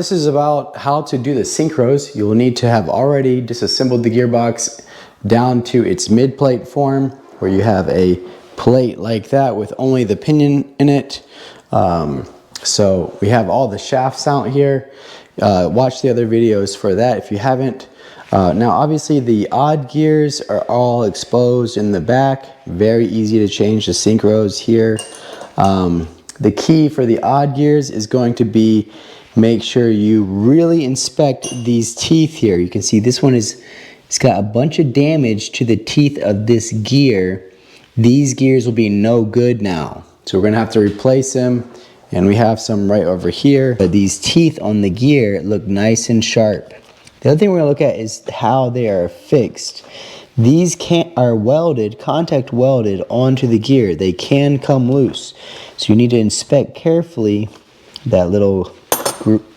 This is about how to do the synchros. You'll need to have already disassembled the gearbox down to its mid-plate form, where you have a plate like that with only the pinion in it. So we have all the shafts out here. Watch the other videos for that if you haven't. Now obviously the odd gears are all exposed in the back. Very easy to change the synchros here. The key for the odd gears is going to be make sure you really inspect these teeth here. You can see this one it's got a bunch of damage to the teeth of this gear. These gears will be no good now. So we're gonna have to replace them, and we have some right over here. But these teeth on the gear look nice and sharp. The other thing we're gonna look at is how they are fixed. These are welded, contact welded onto the gear. They can come loose. So you need to inspect carefully that little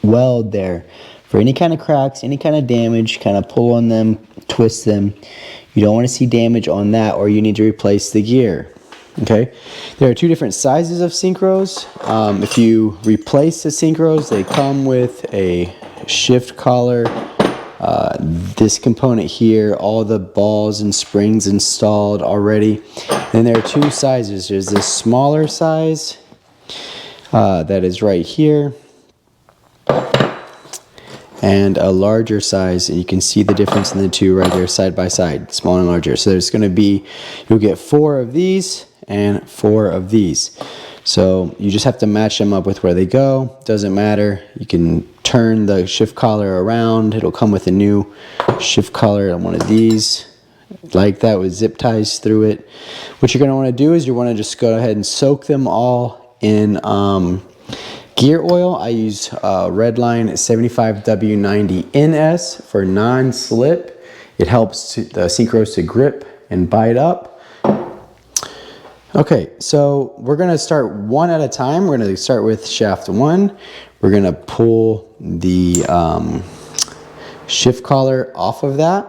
weld there for any kind of cracks, any kind of damage. Kind of pull on them, twist them. You don't want to see damage on that, or you need to replace the gear. Okay, there are two different sizes of synchros. If you replace the synchros, they come with a shift collar, this component here, all the balls and springs installed already. Then there are two sizes. There's this smaller size that is right here, and a larger size, and you can see the difference in the two right there side by side, small and larger. So there's going to be, you'll get 4 of these and 4 of these. So you just have to match them up with where they go. Doesn't matter. You can turn the shift collar around. It'll come with a new shift collar on one of these, like that, with zip ties through it. What you're going to want to do is you want to just go ahead and soak them all in gear oil. I use Redline 75W90NS for non-slip. It helps the synchros to grip and bite up. Okay, so we're going to start one at a time. We're going to start with shaft 1. We're going to pull the shift collar off of that.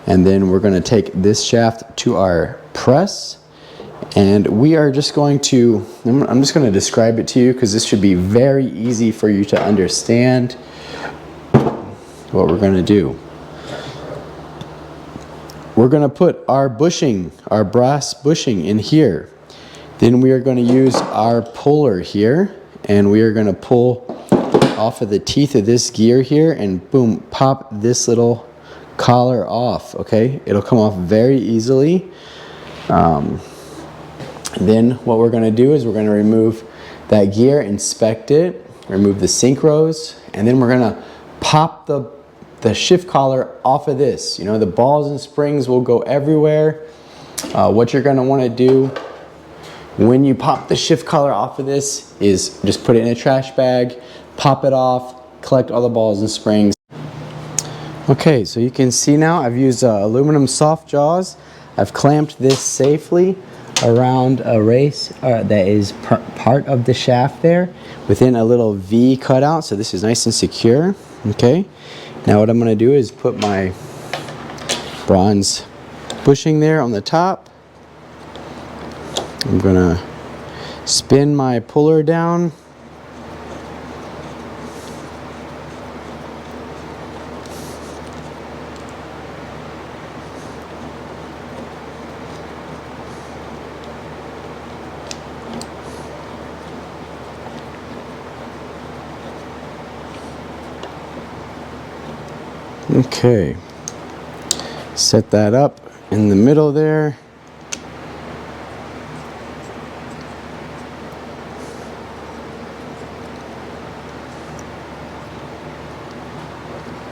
And then we're going to take this shaft to our press. And we are just going to, I'm just going to describe it to you because this should be very easy for you to understand what we're going to do. We're going to put our bushing, our brass bushing in here. Then we are going to use our puller here, and we are going to pull off of the teeth of this gear here, and boom, pop this little collar off, okay? It'll come off very easily. Then what we're going to do is we're going to remove that gear, inspect it, remove the synchros, and then we're going to pop the shift collar off of this. You know, the balls and springs will go everywhere. What you're going to want to do when you pop the shift collar off of this is just put it in a trash bag, pop it off, collect all the balls and springs. Okay, so you can see now I've used aluminum soft jaws. I've clamped this safely around a race that is part of the shaft there within a little V cutout, so this is nice and secure. Okay, now what I'm going to do is put my bronze bushing there on the top. I'm going to spin my puller down. Okay, set that up in the middle there.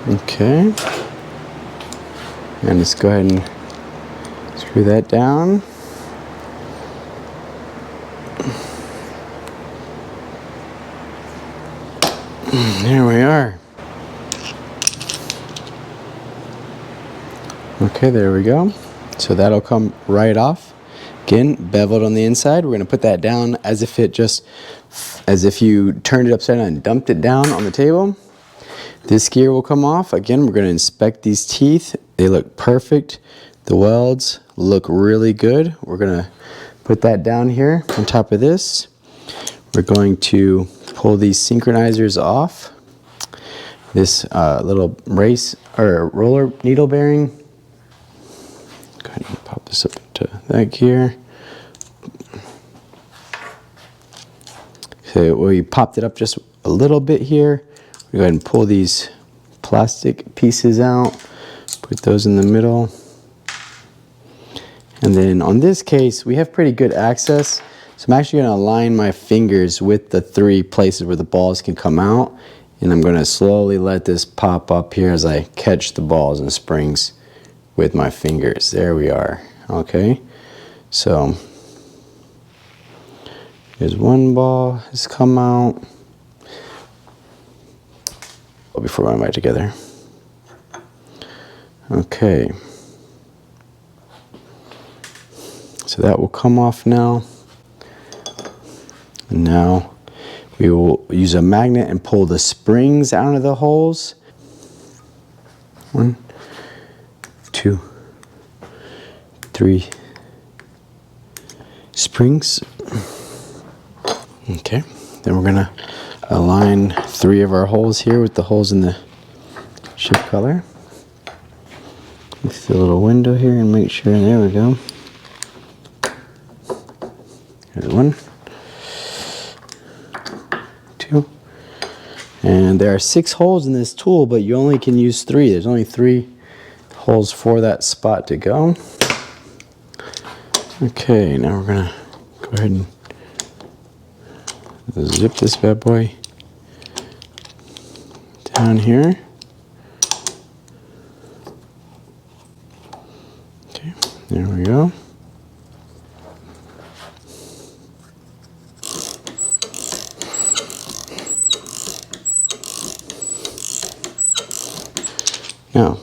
Okay, and let's go ahead and screw that down. There we are. Okay, there we go. So that'll come right off. Again, beveled on the inside. We're going to put that down as if you turned it upside down and dumped it down on the table. This gear will come off. Again, we're going to inspect these teeth. They look perfect. The welds look really good. We're going to put that down here on top of this. We're going to pull these synchronizers off. this little race or roller needle bearing. Go ahead and pop this up into that gear. So we popped it up just a little bit here. We go ahead and pull these plastic pieces out, put those in the middle. And then on this case, we have pretty good access. So I'm actually gonna align my fingers with the 3 places where the balls can come out. And I'm gonna slowly let this pop up here as I catch the balls and springs with my fingers. There we are, okay? So, here's one ball has come out. Before we put it together. Okay. So that will come off now. And now we will use a magnet and pull the springs out of the holes. 1, 2, 3 springs. Okay, then we're gonna align 3 of our holes here with the holes in the shift color. With the little window here and make sure, there we go. Here's 1, 2, and there are 6 holes in this tool, but you only can use 3. There's only 3 holes for that spot to go. Okay, now we're gonna go ahead and zip this bad boy down here. Okay, there we go. Now,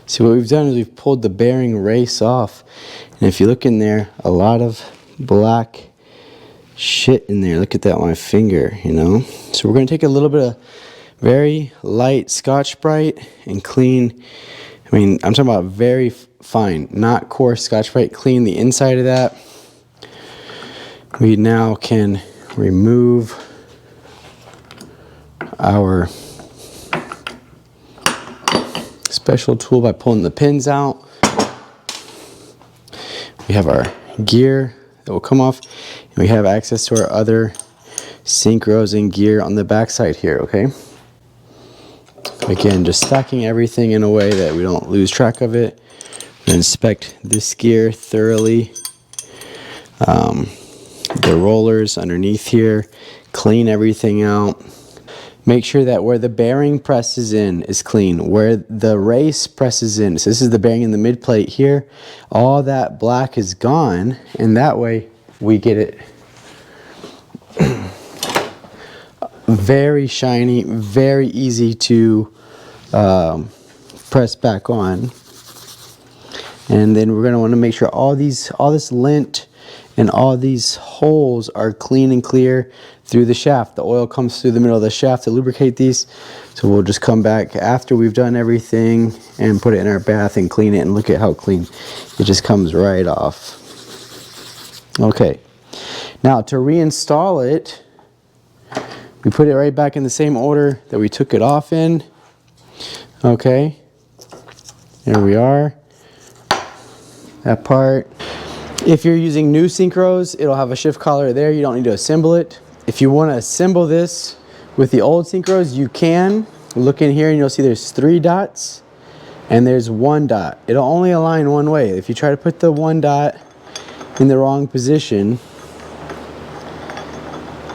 see what we've done is we've pulled the bearing race off. And if you look in there, a lot of black shit in there. Look at that on my finger, you know? So we're going to take a little bit of very light Scotch-Brite and clean. I mean, I'm talking about very fine, not coarse Scotch-Brite. Clean the inside of that. We now can remove our special tool by pulling the pins out. We have our gear that will come off, and we have access to our other synchros and gear on the back side here, okay? Again, just stacking everything in a way that we don't lose track of it. We inspect this gear thoroughly. The rollers underneath here, clean everything out. Make sure that where the bearing presses in is clean. Where the race presses in, so this is the bearing in the mid plate here, all that black is gone, and that way we get it very shiny, very easy to press back on. And then we're going to want to make sure all this lint and all these holes are clean and clear through the shaft. The oil comes through the middle of the shaft to lubricate these. So we'll just come back after we've done everything and put it in our bath and clean it, and look at how clean it just comes right off. Okay, now to reinstall it, we put it right back in the same order that we took it off in. Okay, there we are, that part. If you're using new synchros, it'll have a shift collar there. You don't need to assemble it. If you want to assemble this with the old synchros, you can. Look in here and you'll see there's 3 dots and there's 1 dot. It'll only align one way. If you try to put the 1 dot in the wrong position,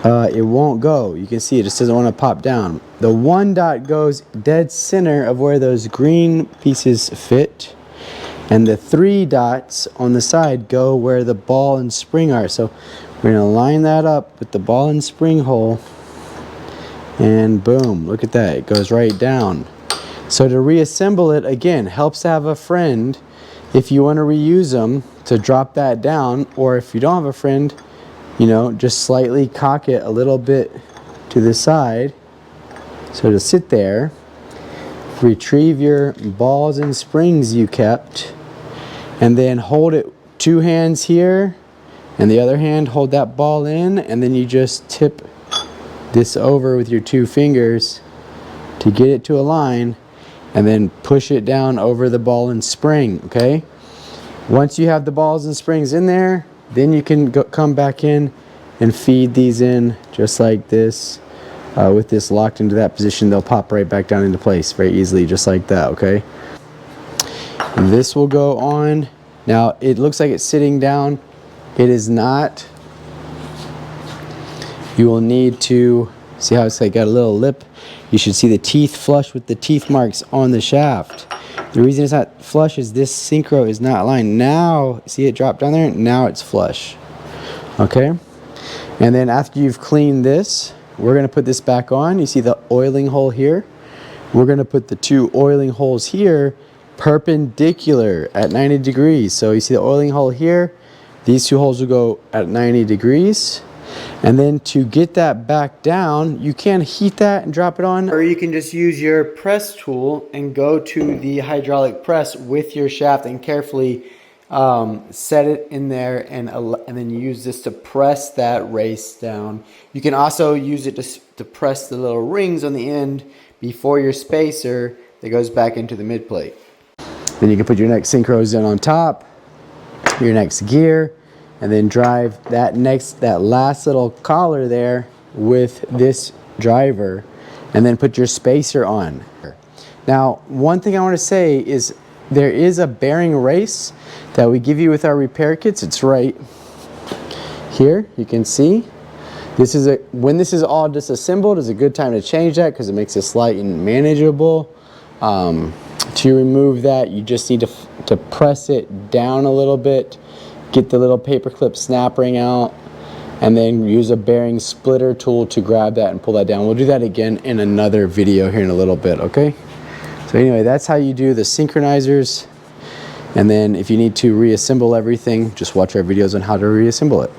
it won't go. You can see it just doesn't want to pop down. The 1 dot goes dead center of where those green pieces fit. And the 3 dots on the side go where the ball and spring are. So we're going to line that up with the ball and spring hole. And boom, look at that. It goes right down. So to reassemble it, again, helps to have a friend if you want to reuse them to drop that down. Or if you don't have a friend, you know, just slightly cock it a little bit to the side. So to sit there, retrieve your balls and springs you kept, and then hold it 2 hands here, and the other hand hold that ball in, and then you just tip this over with your 2 fingers to get it to align, and then push it down over the ball and spring, okay? Once you have the balls and springs in there, then you can come back in and feed these in just like this. With this locked into that position, they'll pop right back down into place very easily, just like that, okay? And this will go on. Now, it looks like it's sitting down. It is not. You will need to, see how it's like got a little lip? You should see the teeth flush with the teeth marks on the shaft. The reason it's not flush is this synchro is not aligned. Now, see it drop down there? Now it's flush, okay? And then after you've cleaned this, we're going to put this back on. You see the oiling hole here? We're going to put the 2 oiling holes here perpendicular at 90 degrees. So you see the oiling hole here? These 2 holes will go at 90 degrees. And then to get that back down, you can heat that and drop it on, or you can just use your press tool and go to the hydraulic press with your shaft and carefully set it in there, and then use this to press that race down. You can also use it to press the little rings on the end before your spacer that goes back into the mid plate. Then you can put your next synchros in on top, your next gear, and then drive that last little collar there with this driver, and then put your spacer on. Now, one thing I want to say is there is a bearing race that we give you with our repair kits. It's right here, you can see. When this is all disassembled, is a good time to change that because it makes it slight and manageable. To remove that, you just need to press it down a little bit, get the little paperclip snap ring out, and then use a bearing splitter tool to grab that and pull that down. We'll do that again in another video here in a little bit, okay? So anyway, that's how you do the synchronizers. And then if you need to reassemble everything, just watch our videos on how to reassemble it.